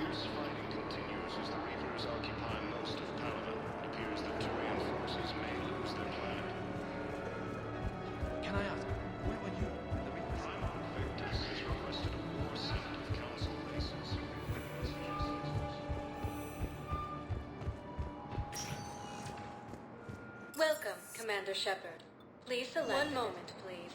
Fighting continues as the Reapers occupy most of Palaven. It appears that Turian forces may lose their planet. Can I ask, where were you when the Reapers... Primarch Victus has requested a war senate of council races. Welcome, Commander Shepard. Please select... One moment, please.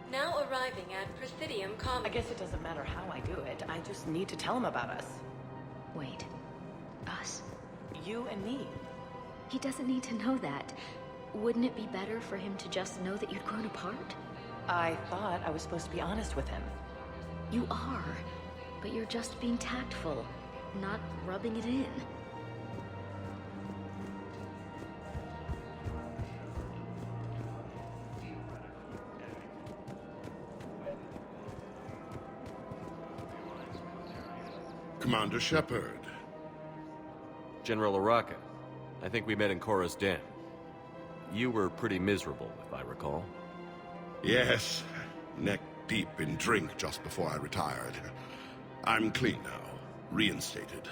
Now arriving at Presidium Commons. I guess it doesn't matter how I do it. I just need to tell him about us. Wait. Us? You and me. He doesn't need to know that. Wouldn't it be better for him to just know that you'd grown apart? I thought I was supposed to be honest with him. You are, but you're just being tactful, not rubbing it in. Commander Shepard. General Araka. I think we met in Korra's den. You were pretty miserable, if I recall. Yes, neck deep in drink just before I retired. I'm clean now, reinstated.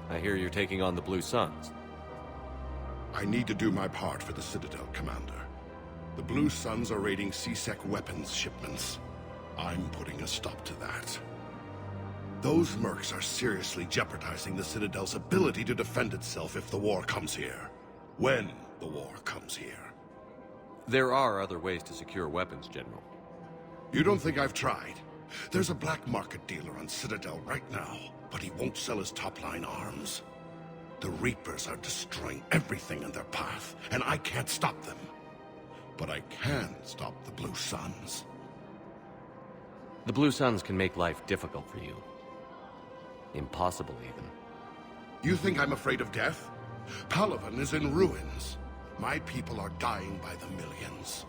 I hear you're taking on the Blue Suns. I need to do my part for the Citadel, Commander. The Blue Suns are raiding C-Sec weapons shipments. I'm putting a stop to that. Those mercs are seriously jeopardizing the Citadel's ability to defend itself if the war comes here. When the war comes here. There are other ways to secure weapons, General. You don't think I've tried? There's a black market dealer on Citadel right now, but he won't sell his top-line arms. The Reapers are destroying everything in their path, and I can't stop them. But I can stop the Blue Suns. The Blue Suns can make life difficult for you. Impossible, even. You think I'm afraid of death? Palaven is in ruins. My people are dying by the millions.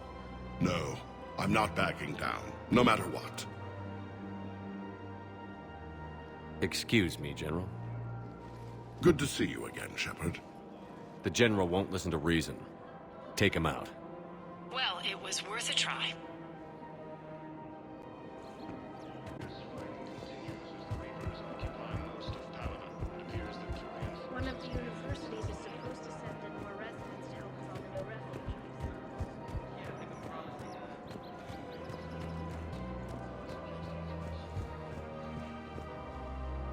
No, I'm not backing down, no matter what. Excuse me, General. Good to see you again, Shepard. The General won't listen to reason. Take him out. Well, it was worth a try. One of the universities is supposed to send in more residents to help with all the new refugees.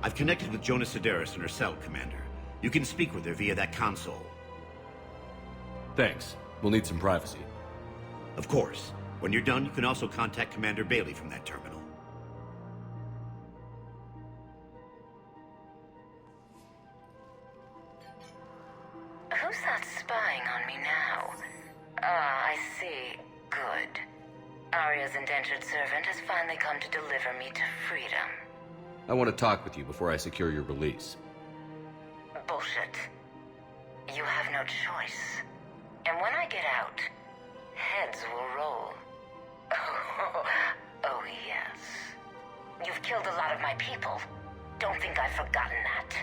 I've connected with Jonas Sedaris in her cell, Commander. You can speak with her via that console. Thanks. We'll need some privacy. Of course. When you're done, you can also contact Commander Bailey from that terminal. Who's that spying on me now? Ah, I see. Good. Arya's indentured servant has finally come to deliver me to freedom. I want to talk with you before I secure your release. Bullshit. You have no choice. And when I get out, heads will roll. Oh, yes. You've killed a lot of my people. Don't think I've forgotten that.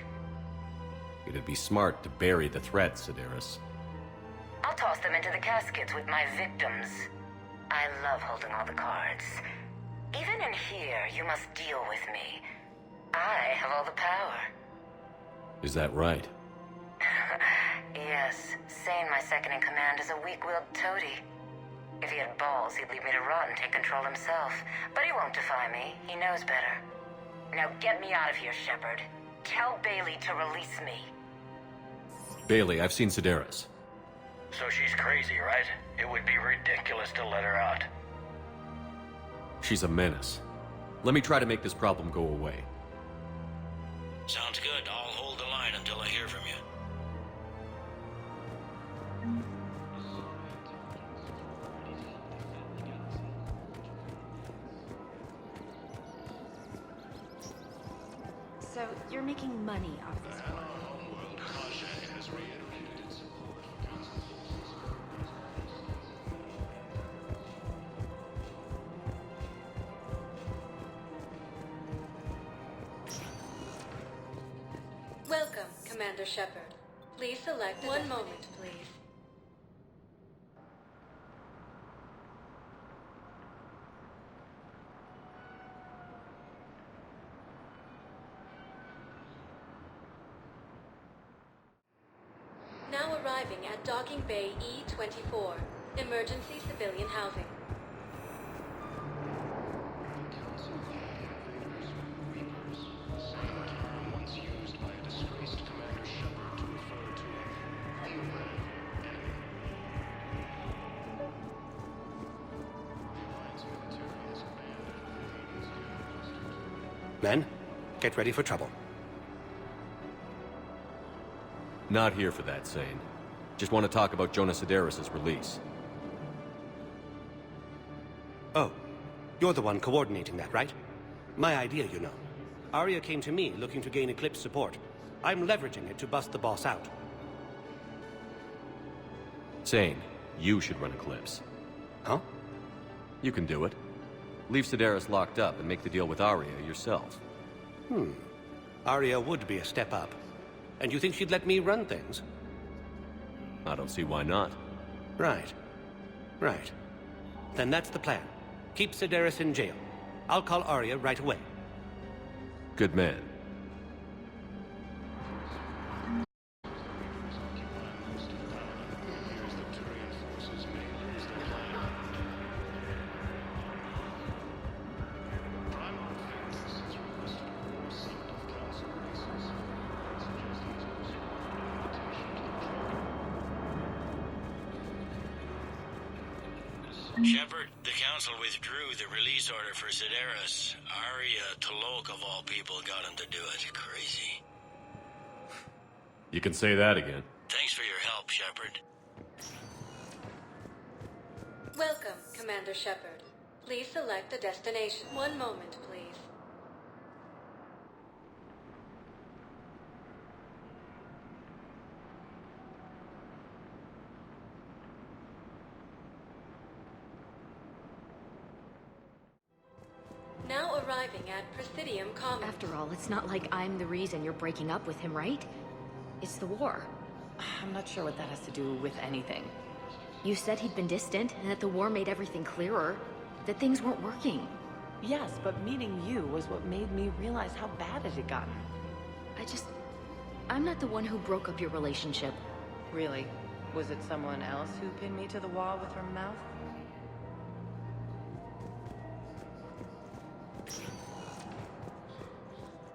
It'd be smart to bury the threat, Sedaris. I'll toss them into the caskets with my victims. I love holding all the cards. Even in here, you must deal with me. I have all the power. Is that right? Yes, Sane, my second-in-command, is a weak-willed toady. If he had balls, he'd leave me to rot and take control himself. But he won't defy me. He knows better. Now get me out of here, Shepard. Tell Bailey to release me. Bailey, I've seen Sedaris. So she's crazy, right? It would be ridiculous to let her out. She's a menace. Let me try to make this problem go away. Sounds good. I'll hold the line until I hear from you. So, you're making money off this war. Welcome, Commander Shepard. Please select one moment, please. Now arriving at Docking Bay E-24, emergency civilian housing. The Council of Invaders, Reapers, the same term once used by a disgraced Commander Shepard to refer to the enemy. The Alliance military has abandoned Hades' general. Men, get ready for trouble. Not here for that, Sane. Just want to talk about Jonas Sedaris' release. Oh, you're the one coordinating that, right? My idea, you know. Arya came to me looking to gain Eclipse support. I'm leveraging it to bust the boss out. Sane, you should run Eclipse. Huh? You can do it. Leave Sedaris locked up and make the deal with Arya yourself. Arya would be a step up. And you think she'd let me run things? I don't see why not. Right. Right. Then that's the plan. Keep Sedaris in jail. I'll call Arya right away. Good man. Shepard, the Council withdrew the release order for Sedaris. Arya Tolok, of all people, got him to do it. Crazy. You can say that again. Thanks for your help, Shepard. Welcome, Commander Shepard. Please select a destination. One moment, please. Now arriving at Presidium Commons. After all, it's not like I'm the reason you're breaking up with him, right? It's the war. I'm not sure what that has to do with anything. You said he'd been distant, and that the war made everything clearer. That things weren't working. Yes, but meeting you was what made me realize how bad it had gotten. I'm not the one who broke up your relationship. Really? Was it someone else who pinned me to the wall with her mouth?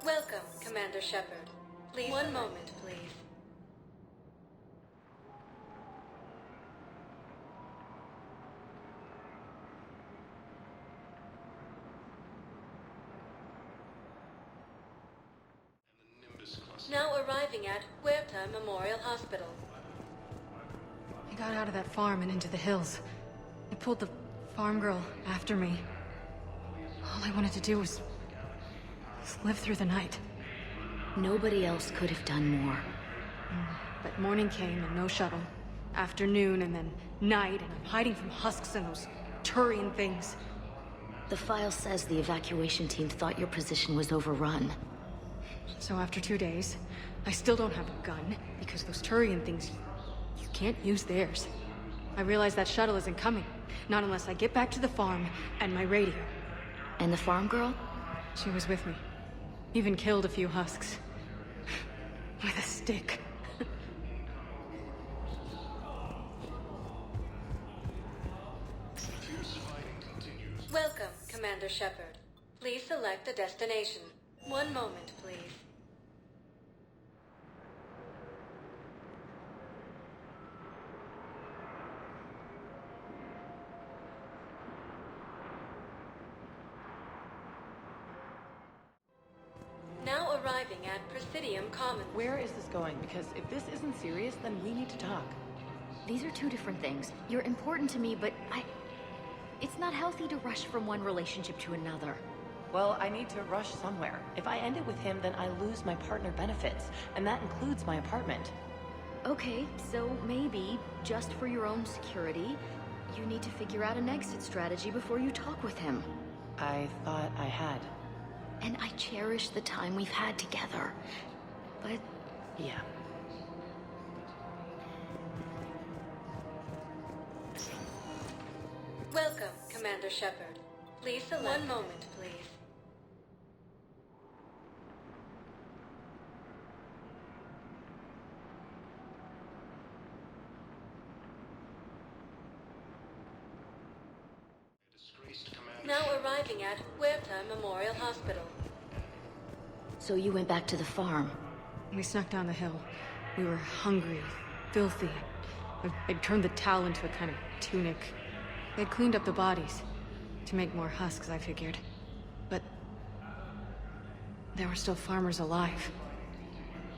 Welcome, Commander Shepard. Please. One moment, please. Now arriving at Huerta Memorial Hospital. I got out of that farm and into the hills. I pulled the farm girl after me. All I wanted to do was live through the night. Nobody else could have done more. But morning came and no shuttle. Afternoon and then night, and I'm hiding from husks and those Turian things. The file says the evacuation team thought your position was overrun. So after 2 days, I still don't have a gun, because those Turian things, you can't use theirs. I realize that shuttle isn't coming. Not unless I get back to the farm and my radio. And the farm girl? She was with me. Even killed a few husks. With a stick. Welcome, Commander Shepard. Please select a destination. One moment, please. Now arriving at Presidium Commons. Where is this going? Because if this isn't serious, then we need to talk. These are two different things. You're important to me, but it's not healthy to rush from one relationship to another. Well, I need to rush somewhere. If I end it with him, then I lose my partner benefits, and that includes my apartment. Okay, so maybe, just for your own security, you need to figure out an exit strategy before you talk with him. I thought I had. And I cherish the time we've had together. But Yeah. Welcome, Commander Shepard. Please select... One moment, please. Now arriving at Huerta Memorial Hospital. So you went back to the farm? We snuck down the hill. We were hungry, filthy. They'd turned the towel into a kind of tunic. They'd cleaned up the bodies. To make more husks, I figured. But... there were still farmers alive.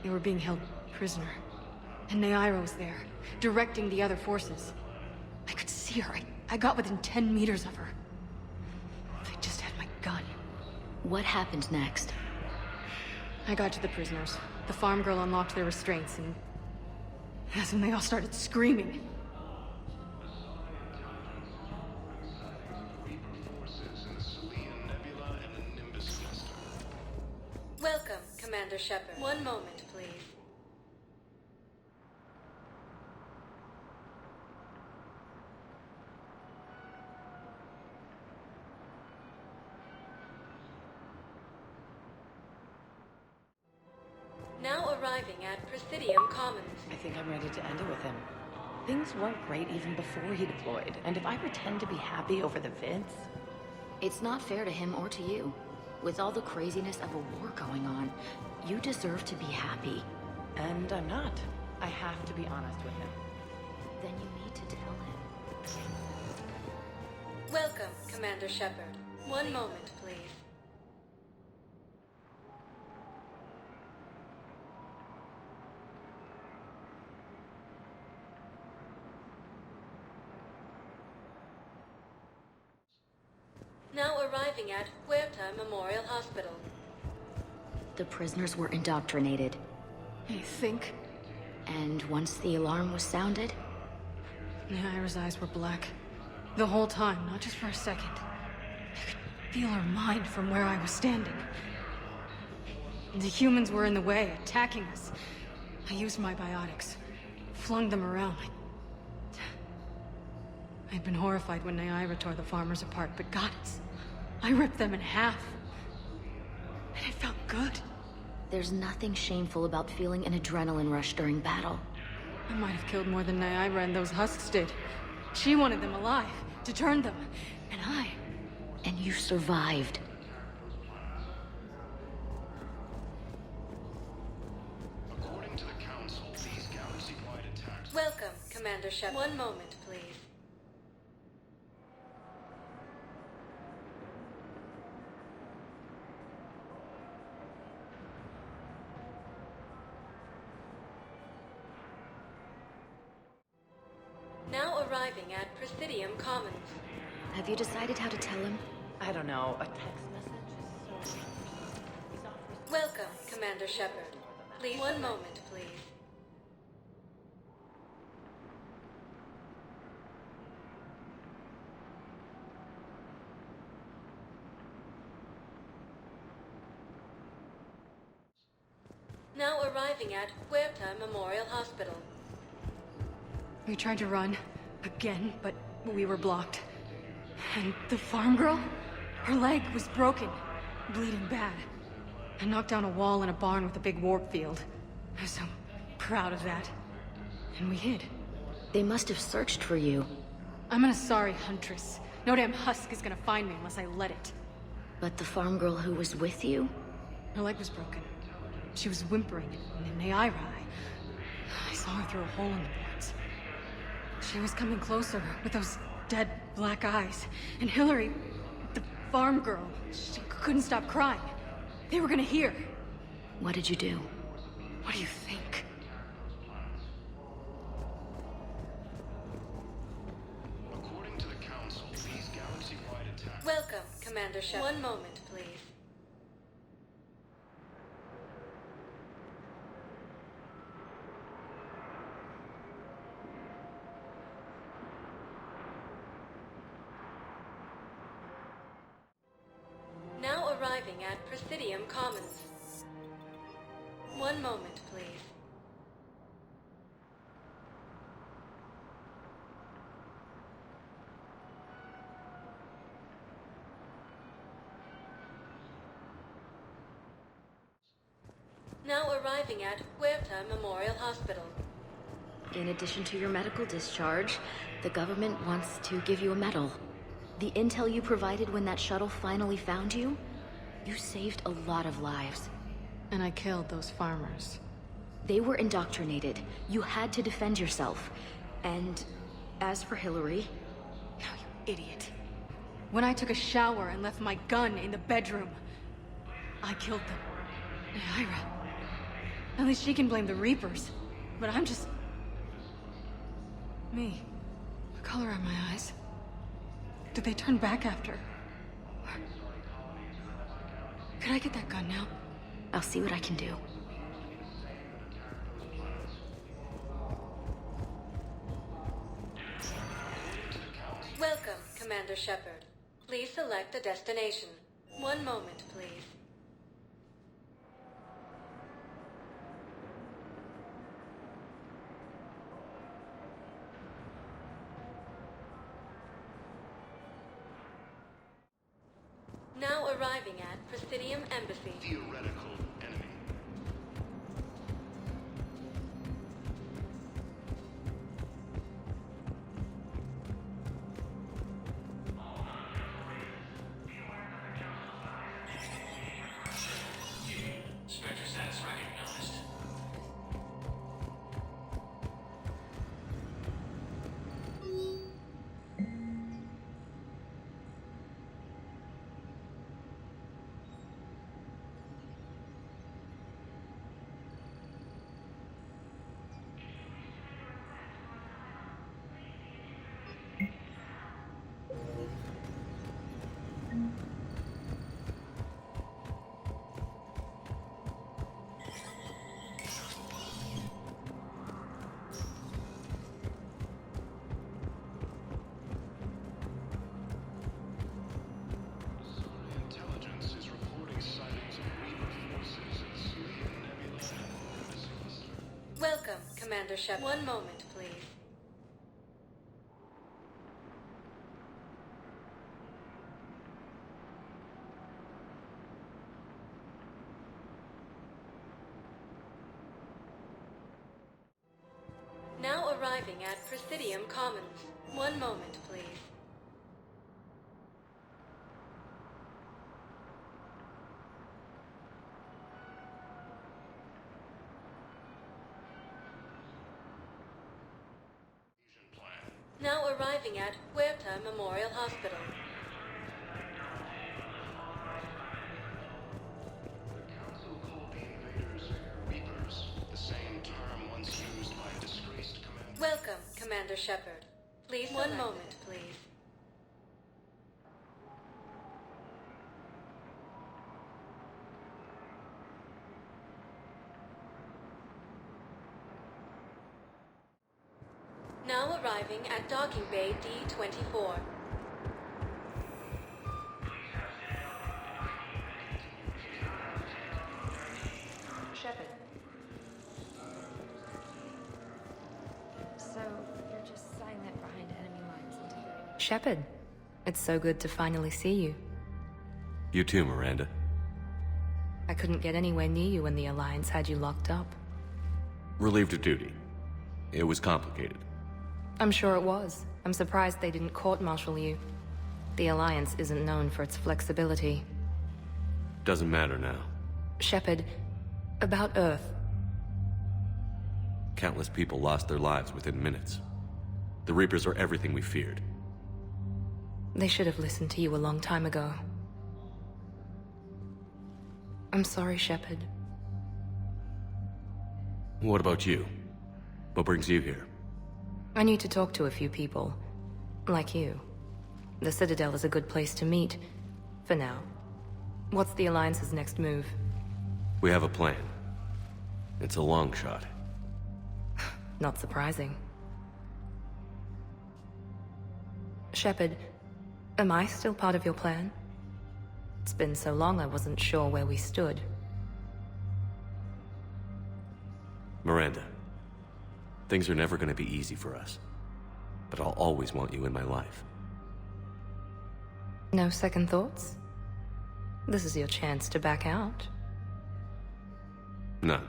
They were being held prisoner. And Naira was there, directing the other forces. I could see her. I got within 10 meters of her. If I just had my gun. What happened next? I got to the prisoners. The farm girl unlocked their restraints, and that's when they all started screaming. Welcome, Commander Shepard. One moment, please. Now arriving at Presidium Commons. I think I'm ready to end it with him. Things weren't great even before he deployed, and if I pretend to be happy over the vids... It's not fair to him or to you. With all the craziness of a war going on, you deserve to be happy. And I'm not. I have to be honest with him. Then you need to tell him. Welcome, Commander Shepard. One moment, please. Now arriving at Huerta Memorial Hospital. The prisoners were indoctrinated. You think? And once the alarm was sounded? Naira's eyes were black. The whole time, not just for a second. I could feel her mind from where I was standing. The humans were in the way, attacking us. I used my biotics. Flung them around. I'd been horrified when Naira tore the farmers apart, but goddess, I ripped them in half. And it felt good. There's nothing shameful about feeling an adrenaline rush during battle. I might have killed more than Naira and those husks did. She wanted them alive, to turn them, and I... And you survived. According to the Council, these galaxy-wide attacks... Welcome, Commander Shepard. One moment, please. Now arriving at Presidium Commons. Have you decided how to tell him? I don't know. A text message is so... He's off for... Welcome, Commander Shepard. Please, one moment, please. Now arriving at Huerta Memorial Hospital. We tried to run, again, but we were blocked. And the farm girl? Her leg was broken, bleeding bad. I knocked down a wall in a barn with a big warp field. I was so proud of that. And we hid. They must have searched for you. I'm an Asari huntress. No damn husk is gonna find me unless I let it. But the farm girl who was with you? Her leg was broken. She was whimpering, and in Naira, I saw her through a hole in the boards. She was coming closer with those dead black eyes. And Hillary, the farm girl, she couldn't stop crying. They were gonna hear. What did you do? What do you think? According to the Council, these galaxy-wide attacks... Welcome, Commander Shepard. One moment, please. Now arriving at Presidium Commons. One moment, please. Now arriving at Huerta Memorial Hospital. In addition to your medical discharge, the government wants to give you a medal. The intel you provided when that shuttle finally found you, you saved a lot of lives. And I killed those farmers. They were indoctrinated. You had to defend yourself. And as for Hillary... No, you idiot. When I took a shower and left my gun in the bedroom, I killed them. And Ira... At least she can blame the Reapers. But I'm just... me. The color in my eyes. Did they turn back after? Could I get that gun now? I'll see what I can do. Welcome, Commander Shepard. Please select a destination. One moment, please. Now arriving at Presidium Embassy. Theoretical enemy. Spectre status recognized. Intelligence is reporting sightings of Reaper forces in Syrian Nebula. Welcome, Commander Shepard. One moment, please. Now arriving at Presidium Commons. One moment, please. Now arriving at Huerta Memorial Hospital. The Council called the invaders Reapers, the same term once used by a disgraced commander. Welcome, Commander Shepard. Please, one moment, please. Now arriving at Docking Bay D-24. Shepard. So, you're just silent behind enemy lines until... Shepard, it's so good to finally see you. You too, Miranda. I couldn't get anywhere near you when the Alliance had you locked up. Relieved of duty. It was complicated. I'm sure it was. I'm surprised they didn't court-martial you. The Alliance isn't known for its flexibility. Doesn't matter now. Shepard, about Earth. Countless people lost their lives within minutes. The Reapers are everything we feared. They should have listened to you a long time ago. I'm sorry, Shepard. What about you? What brings you here? I need to talk to a few people. Like you. The Citadel is a good place to meet. For now. What's the Alliance's next move? We have a plan. It's a long shot. Not surprising. Shepard, am I still part of your plan? It's been so long I wasn't sure where we stood. Miranda. Things are never going to be easy for us. But I'll always want you in my life. No second thoughts? This is your chance to back out. None.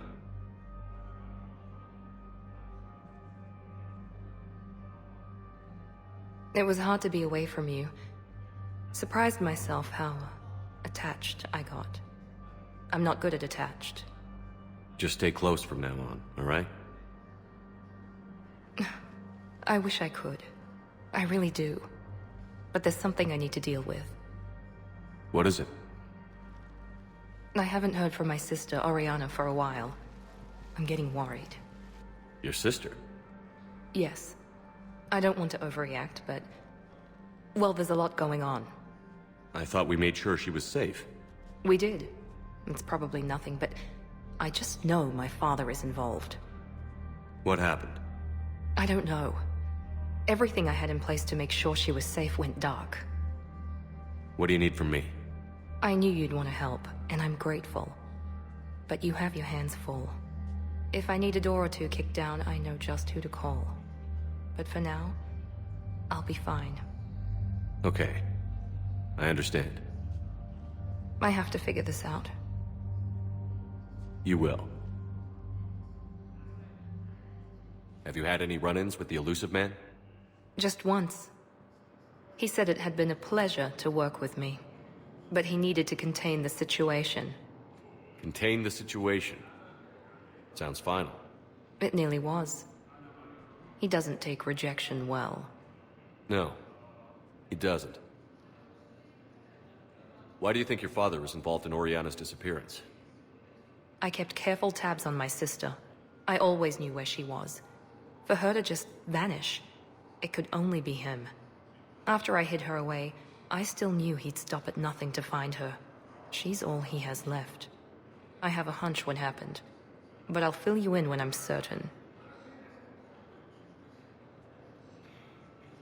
It was hard to be away from you. Surprised myself how attached I got. I'm not good at attached. Just stay close from now on, alright? I wish I could. I really do. But there's something I need to deal with. What is it? I haven't heard from my sister, Oriana, for a while. I'm getting worried. Your sister? Yes. I don't want to overreact, but... well, there's a lot going on. I thought we made sure she was safe. We did. It's probably nothing, but... I just know my father is involved. What happened? I don't know. Everything I had in place to make sure she was safe went dark. What do you need from me? I knew you'd want to help, and I'm grateful. But you have your hands full. If I need a door or two kicked down, I know just who to call. But for now, I'll be fine. Okay. I understand. I have to figure this out. You will. Have you had any run-ins with the elusive man? Just once. He said it had been a pleasure to work with me, but he needed to contain the situation. Contain the situation. Sounds final. It nearly was. He doesn't take rejection well. No, he doesn't. Why do you think your father was involved in Oriana's disappearance? I kept careful tabs on my sister. I always knew where she was. For her to just vanish, it could only be him. After I hid her away, I still knew he'd stop at nothing to find her. She's all he has left. I have a hunch what happened, but I'll fill you in when I'm certain.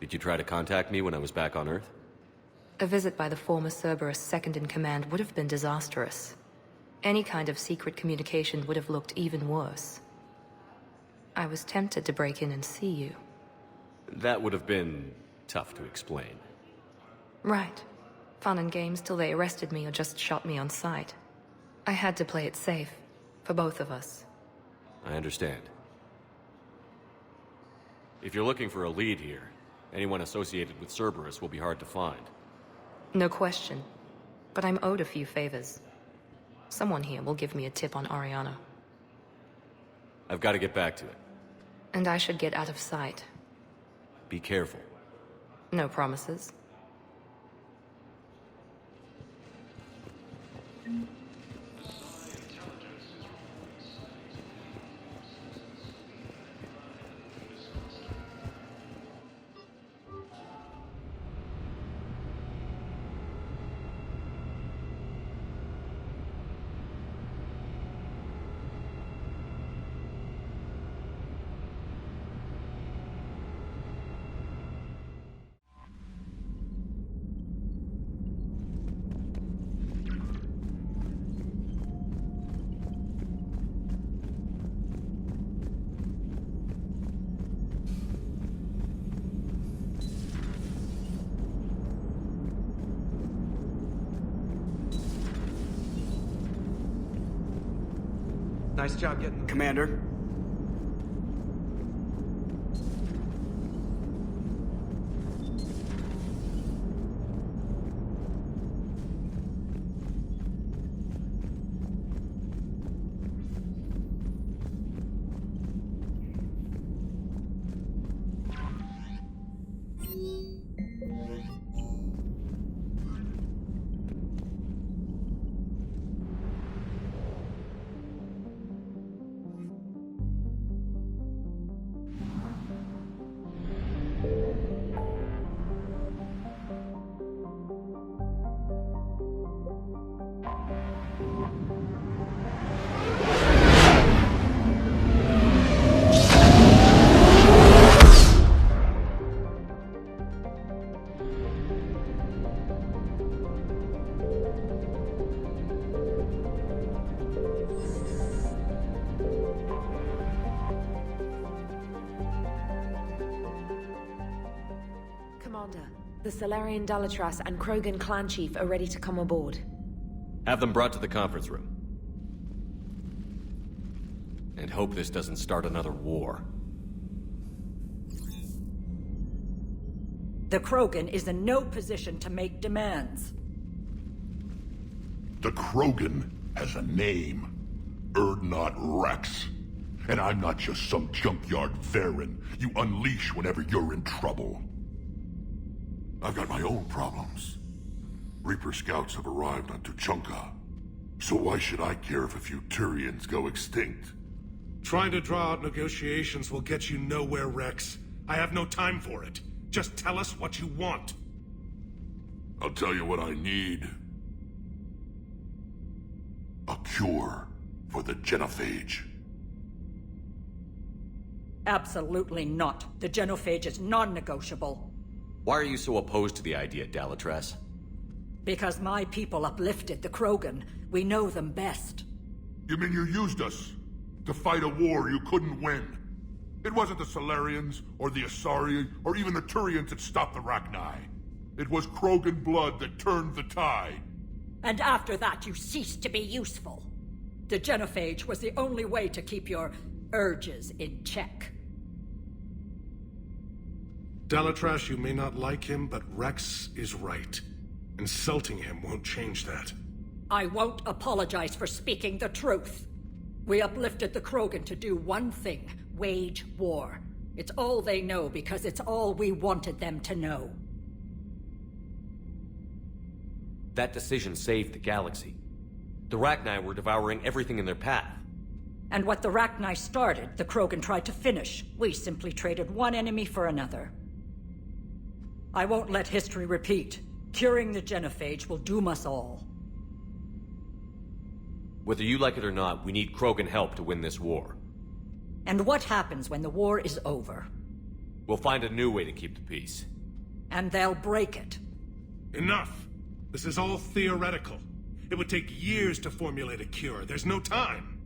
Did you try to contact me when I was back on Earth? A visit by the former Cerberus second-in-command would have been disastrous. Any kind of secret communication would have looked even worse. I was tempted to break in and see you. That would have been tough to explain. Right. Fun and games till they arrested me or just shot me on sight. I had to play it safe, for both of us. I understand. If you're looking for a lead here, anyone associated with Cerberus will be hard to find. No question. But I'm owed a few favors. Someone here will give me a tip on Oriana. I've got to get back to it. And I should get out of sight. Be careful. No promises. Nice job getting... Commander? The Salarian Dalatras and Krogan clan chief are ready to come aboard. Have them brought to the conference room. And hope this doesn't start another war. The Krogan is in no position to make demands. The Krogan has a name. Urdnot Rex. And I'm not just some junkyard Varen you unleash whenever you're in trouble. I've got my own problems. Reaper scouts have arrived on Tuchanka. So why should I care if a few Turians go extinct? Trying to draw out negotiations will get you nowhere, Rex. I have no time for it. Just tell us what you want. I'll tell you what I need. A cure for the genophage. Absolutely not. The genophage is non-negotiable. Why are you so opposed to the idea, Dalatras? Because my people uplifted the Krogan. We know them best. You mean you used us to fight a war you couldn't win? It wasn't the Solarians, or the Asari, or even the Turians that stopped the Rachni. It was Krogan blood that turned the tide. And after that, you ceased to be useful. The genophage was the only way to keep your urges in check. Dalatras, you may not like him, but Rex is right. Insulting him won't change that. I won't apologize for speaking the truth. We uplifted the Krogan to do one thing: wage war. It's all they know because it's all we wanted them to know. That decision saved the galaxy. The Rachni were devouring everything in their path. And what the Rachni started, the Krogan tried to finish. We simply traded one enemy for another. I won't let history repeat. Curing the genophage will doom us all. Whether you like it or not, we need Krogan help to win this war. And what happens when the war is over? We'll find a new way to keep the peace. And they'll break it. Enough! This is all theoretical. It would take years to formulate a cure. There's no time.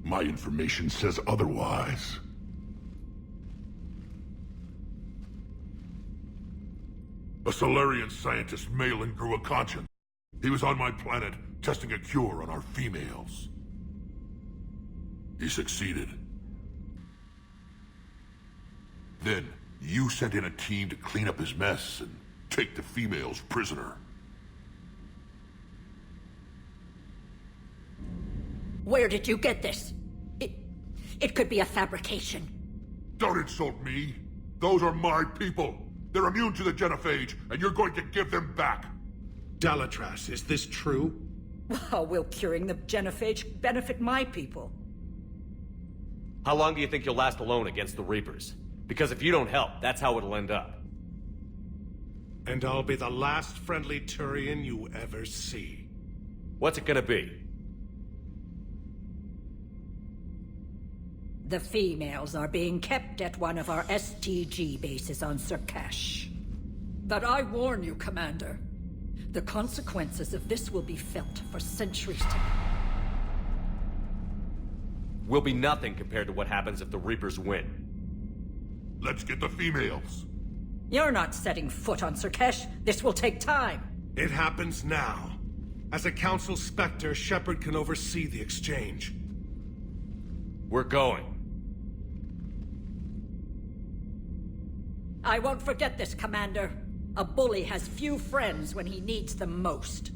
My information says otherwise. A Solarian scientist, Malin, grew a conscience. He was on my planet, testing a cure on our females. He succeeded. Then, you sent in a team to clean up his mess and take the females prisoner. Where did you get this? It could be a fabrication. Don't insult me. Those are my people. They're immune to the genophage, and you're going to give them back. Dalatras, is this true? How will curing the genophage benefit my people? How long do you think you'll last alone against the Reapers? Because if you don't help, that's how it'll end up. And I'll be the last friendly Turian you ever see. What's it gonna be? The females are being kept at one of our STG bases on Surkash. But I warn you, Commander. The consequences of this will be felt for centuries to come. Will be nothing compared to what happens if the Reapers win. Let's get the females. You're not setting foot on Surkash. This will take time. It happens now. As a Council Spectre, Shepard can oversee the exchange. We're going. I won't forget this, Commander. A bully has few friends when he needs them most.